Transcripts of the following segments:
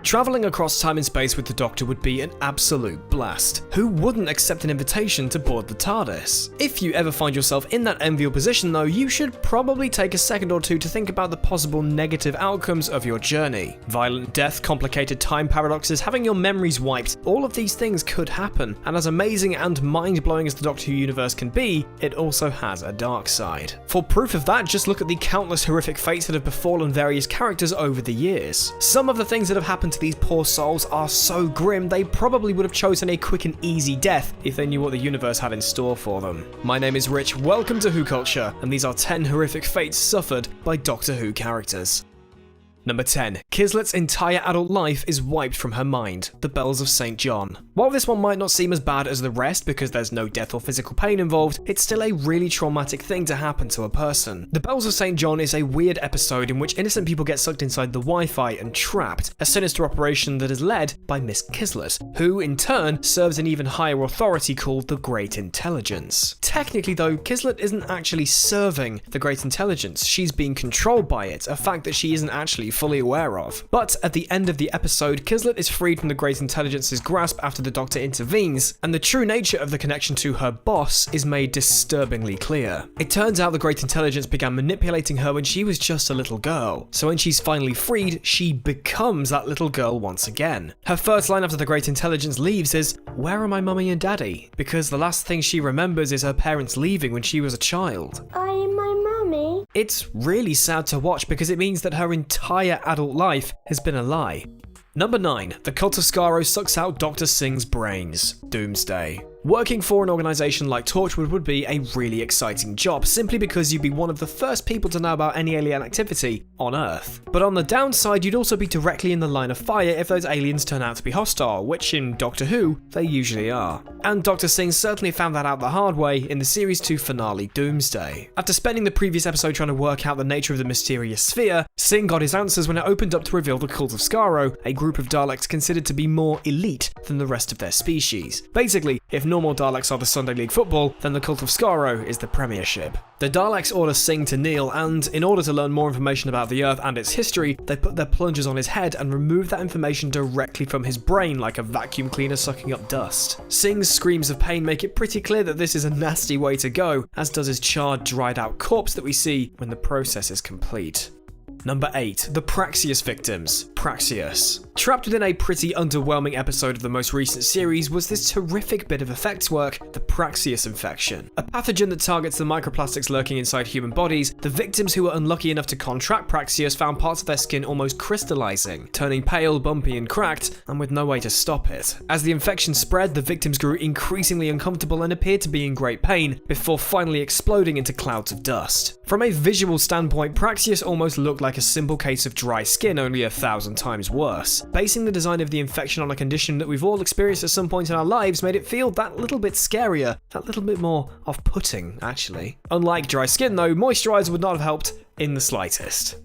Travelling across time and space with the Doctor would be an absolute blast. Who wouldn't accept an invitation to board the TARDIS? If you ever find yourself in that enviable position though, you should probably take a second or two to think about the possible negative outcomes of your journey. Violent death, complicated time paradoxes, having your memories wiped, all of these things could happen, and as amazing and mind-blowing as the Doctor Who universe can be, it also has a dark side. For proof of that, just look at the countless horrific fates that have befallen various characters over the years. Some of the things that have happened to these poor souls are so grim, they probably would have chosen a quick and easy death if they knew what the universe had in store for them. My name is Rich, welcome to Who Culture, and these are 10 horrific fates suffered by Doctor Who characters. Number 10. Kizlet's entire adult life is wiped from her mind. The Bells of St. John. While this one might not seem as bad as the rest because there's no death or physical pain involved, it's still a really traumatic thing to happen to a person. The Bells of St. John is a weird episode in which innocent people get sucked inside the Wi-Fi and trapped, a sinister operation that is led by Miss Kizlet, who in turn serves an even higher authority called the Great Intelligence. Technically though, Kizlet isn't actually serving the Great Intelligence, she's being controlled by it, a fact that she isn't actually fully aware of. But at the end of the episode, Kizlet is freed from the Great Intelligence's grasp after the Doctor intervenes, and the true nature of the connection to her boss is made disturbingly clear. It turns out the Great Intelligence began manipulating her when she was just a little girl, so when she's finally freed, she becomes that little girl once again. Her first line after the Great Intelligence leaves is, "Where are my mummy and daddy?" Because the last thing she remembers is her parents leaving when she was a child. It's really sad to watch because it means that her entire adult life has been a lie. Number 9. The Cult of Skaro sucks out Dr. Singh's brains. Doomsday. Working for an organisation like Torchwood would be a really exciting job, simply because you'd be one of the first people to know about any alien activity on Earth. But on the downside, you'd also be directly in the line of fire if those aliens turn out to be hostile, which in Doctor Who, they usually are. And Dr. Singh certainly found that out the hard way in the Series 2 finale Doomsday. After spending the previous episode trying to work out the nature of the mysterious sphere, Singh got his answers when it opened up to reveal the Cult of Skaro, a group of Daleks considered to be more elite than the rest of their species. Basically, if normal Daleks are the Sunday League football, then the Cult of Skaro is the Premiership. The Daleks order Singh to kneel, and in order to learn more information about the Earth and its history, they put their plungers on his head and remove that information directly from his brain like a vacuum cleaner sucking up dust. Singh's screams of pain make it pretty clear that this is a nasty way to go, as does his charred, dried out corpse that we see when the process is complete. Number 8. The Praxeus victims. Praxeus. Trapped within a pretty underwhelming episode of the most recent series was this terrific bit of effects work, the Praxeus infection. A pathogen that targets the microplastics lurking inside human bodies, the victims who were unlucky enough to contract Praxeus found parts of their skin almost crystallizing, turning pale, bumpy and cracked, and with no way to stop it. As the infection spread, the victims grew increasingly uncomfortable and appeared to be in great pain, before finally exploding into clouds of dust. From a visual standpoint, Praxeus almost looked like a simple case of dry skin, only 1,000 times worse. Basing the design of the infection on a condition that we've all experienced at some point in our lives made it feel that little bit scarier, that little bit more off-putting, actually. Unlike dry skin though, moisturiser would not have helped in the slightest.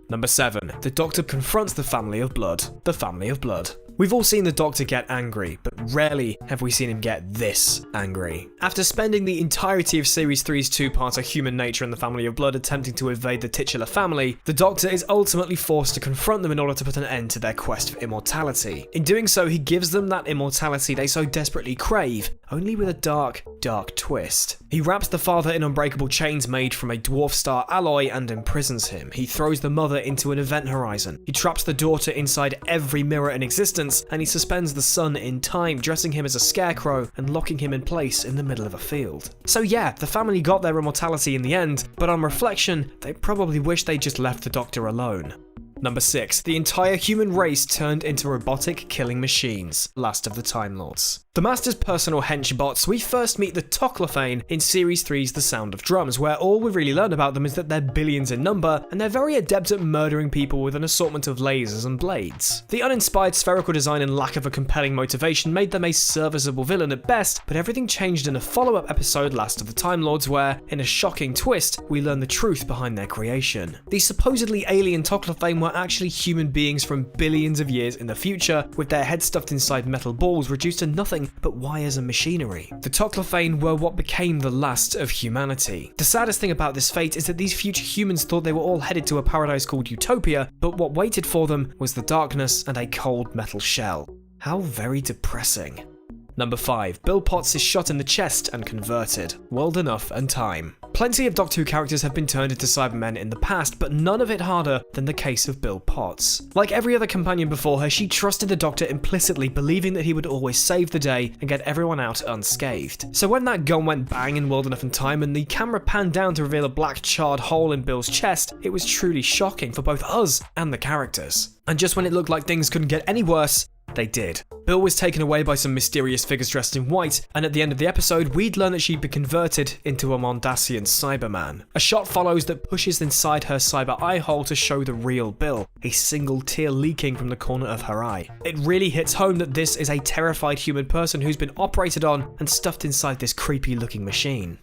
Number 7. The Doctor confronts the Family of Blood. The Family of Blood. We've all seen the Doctor get angry, but rarely have we seen him get this angry. After spending the entirety of Series 3's two-parter Human Nature and the Family of Blood attempting to evade the titular family, the Doctor is ultimately forced to confront them in order to put an end to their quest for immortality. In doing so, he gives them that immortality they so desperately crave, only with a dark, dark twist. He wraps the father in unbreakable chains made from a dwarf star alloy and imprisons him. He throws the mother into an event horizon. He traps the daughter inside every mirror in existence, and he suspends the son in time, dressing him as a scarecrow and locking him in place in the middle of a field. So yeah, the family got their immortality in the end, but on reflection, they probably wish they just left the Doctor alone. Number 6. The entire human race turned into robotic killing machines. Last of the Time Lords. The Master's personal henchbots, we first meet the Toclophane in Series 3's The Sound of Drums, where all we really learn about them is that they're billions in number, and they're very adept at murdering people with an assortment of lasers and blades. The uninspired spherical design and lack of a compelling motivation made them a serviceable villain at best, but everything changed in a follow-up episode, Last of the Time Lords, where, in a shocking twist, we learn the truth behind their creation. The supposedly alien Toclophane were actually human beings from billions of years in the future, with their heads stuffed inside metal balls reduced to nothing thing, but wires and machinery. The Toclophane were what became the last of humanity. The saddest thing about this fate is that these future humans thought they were all headed to a paradise called Utopia, but what waited for them was the darkness and a cold metal shell. How very depressing. Number 5. Bill Potts is shot in the chest and converted. World enough and time. Plenty of Doctor Who characters have been turned into Cybermen in the past, but none of it harder than the case of Bill Potts. Like every other companion before her, she trusted the Doctor implicitly, believing that he would always save the day and get everyone out unscathed. So when that gun went bang in World Enough and Time and the camera panned down to reveal a black charred hole in Bill's chest, it was truly shocking for both us and the characters. And just when it looked like things couldn't get any worse, they did. Bill was taken away by some mysterious figures dressed in white, and at the end of the episode, we'd learn that she'd been converted into a Mondasian Cyberman. A shot follows that pushes inside her cyber eye hole to show the real Bill, a single tear leaking from the corner of her eye. It really hits home that this is a terrified human person who's been operated on and stuffed inside this creepy looking machine.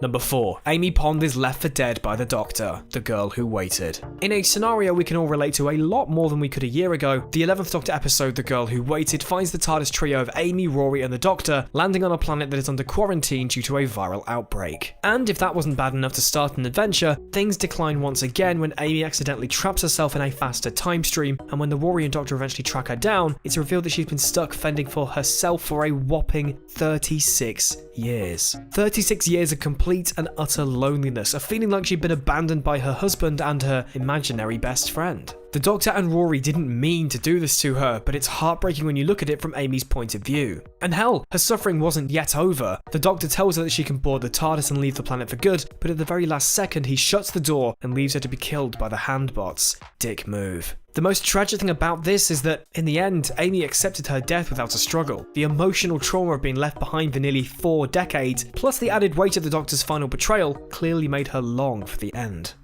Number 4. Amy Pond is left for dead by the Doctor, the girl who waited. In a scenario we can all relate to a lot more than we could a year ago, the 11th Doctor episode, The Girl Who Waited, finds the TARDIS trio of Amy, Rory and the Doctor landing on a planet that is under quarantine due to a viral outbreak. And if that wasn't bad enough to start an adventure, things decline once again when Amy accidentally traps herself in a faster time stream, and when the Rory and Doctor eventually track her down, it's revealed that she's been stuck fending for herself for a whopping 36 years. 36 years of complete and utter loneliness, a feeling like she'd been abandoned by her husband and her imaginary best friend. The Doctor and Rory didn't mean to do this to her, but it's heartbreaking when you look at it from Amy's point of view. And hell, her suffering wasn't yet over. The Doctor tells her that she can board the TARDIS and leave the planet for good, but at the very last second he shuts the door and leaves her to be killed by the handbots. Dick move. The most tragic thing about this is that, in the end, Amy accepted her death without a struggle. The emotional trauma of being left behind for nearly 4 decades, plus the added weight of the Doctor's final betrayal, clearly made her long for the end.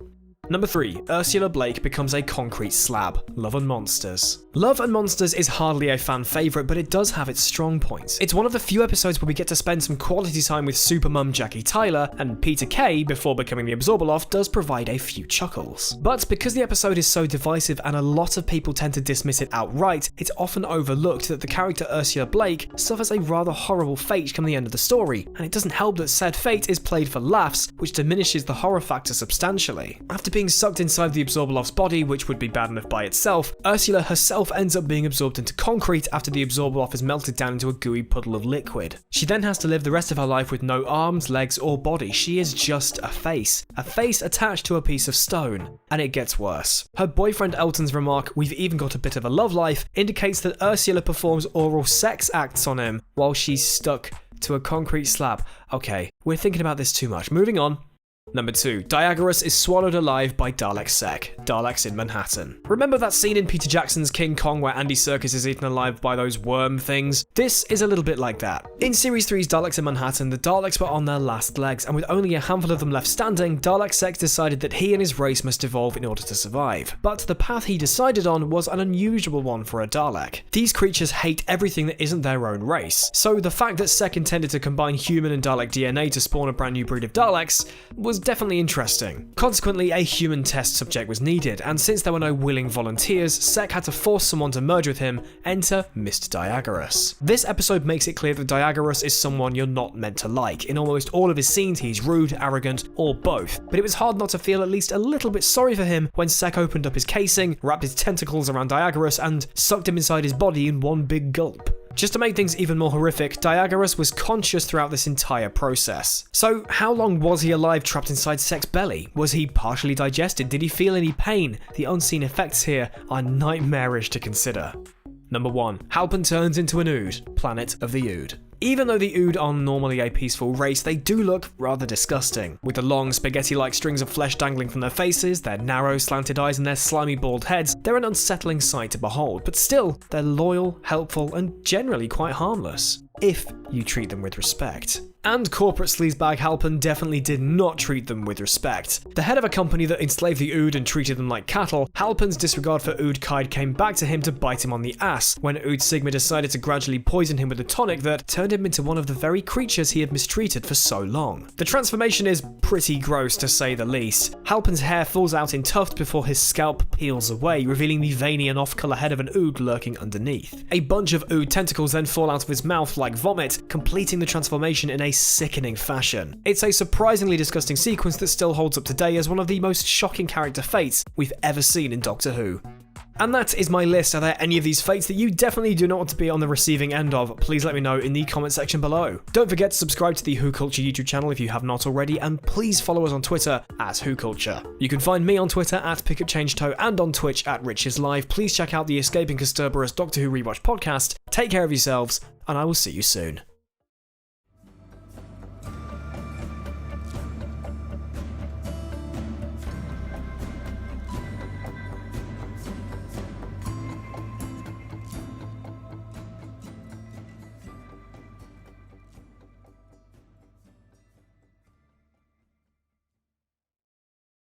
Number 3. Ursula Blake becomes a concrete slab. Love and Monsters. Love and Monsters is hardly a fan favourite, but it does have its strong points. It's one of the few episodes where we get to spend some quality time with Supermum Jackie Tyler, and Peter Kay, before becoming the Absorbaloff, does provide a few chuckles. But because the episode is so divisive and a lot of people tend to dismiss it outright, it's often overlooked that the character Ursula Blake suffers a rather horrible fate come the end of the story, and it doesn't help that said fate is played for laughs, which diminishes the horror factor substantially. After being sucked inside the Absorbaloff's body, which would be bad enough by itself, Ursula herself ends up being absorbed into concrete after the Absorbaloff is melted down into a gooey puddle of liquid. She then has to live the rest of her life with no arms, legs or body. She is just a face attached to a piece of stone. And it gets worse. Her boyfriend Elton's remark, "We've even got a bit of a love life," indicates that Ursula performs oral sex acts on him while she's stuck to a concrete slab. Okay, we're thinking about this too much. Moving on. Number 2. Diagoras is swallowed alive by Dalek Sec. Daleks in Manhattan. Remember that scene in Peter Jackson's King Kong where Andy Serkis is eaten alive by those worm things? This is a little bit like that. In Series 3's Daleks in Manhattan, the Daleks were on their last legs, and with only a handful of them left standing, Dalek Sec decided that he and his race must evolve in order to survive. But the path he decided on was an unusual one for a Dalek. These creatures hate everything that isn't their own race, so the fact that Sec intended to combine human and Dalek DNA to spawn a brand new breed of Daleks was definitely interesting. Consequently, a human test subject was needed, and since there were no willing volunteers, Sec had to force someone to merge with him. Enter Mr. Diagoras. This episode makes it clear that Diagoras is someone you're not meant to like. In almost all of his scenes, he's rude, arrogant, or both. But it was hard not to feel at least a little bit sorry for him when Sec opened up his casing, wrapped his tentacles around Diagoras, and sucked him inside his body in one big gulp. Just to make things even more horrific, Diagoras was conscious throughout this entire process. So how long was he alive trapped inside Sec's belly? Was he partially digested? Did he feel any pain? The unseen effects here are nightmarish to consider. Number 1. Halpen turns into an Ood. Planet of the Ood. Even though the Ood are normally a peaceful race, they do look rather disgusting. With the long, spaghetti-like strings of flesh dangling from their faces, their narrow, slanted eyes and their slimy, bald heads, they're an unsettling sight to behold, but still, they're loyal, helpful, and generally quite harmless. If you treat them with respect. And corporate sleazebag Halpen definitely did not treat them with respect. The head of a company that enslaved the Ood and treated them like cattle, Halpen's disregard for Ood Kaid came back to him to bite him on the ass when Ood Sigma decided to gradually poison him with a tonic that turned him into one of the very creatures he had mistreated for so long. The transformation is pretty gross to say the least. Halpen's hair falls out in tufts before his scalp peels away, revealing the veiny and off-colour head of an Ood lurking underneath. A bunch of Ood tentacles then fall out of his mouth like like vomit, completing the transformation in a sickening fashion. It's a surprisingly disgusting sequence that still holds up today as one of the most shocking character fates we've ever seen in Doctor Who. And that is my list. Are there any of these fates that you definitely do not want to be on the receiving end of? Please let me know in the comment section below. Don't forget to subscribe to the Who Culture YouTube channel if you have not already, and please follow us on Twitter at Who Culture. You can find me on Twitter at PickupChangeToe and on Twitch at RichIsLive. Please check out the Escaping Kasturba's Doctor Who Rewatch podcast. Take care of yourselves, and I will see you soon.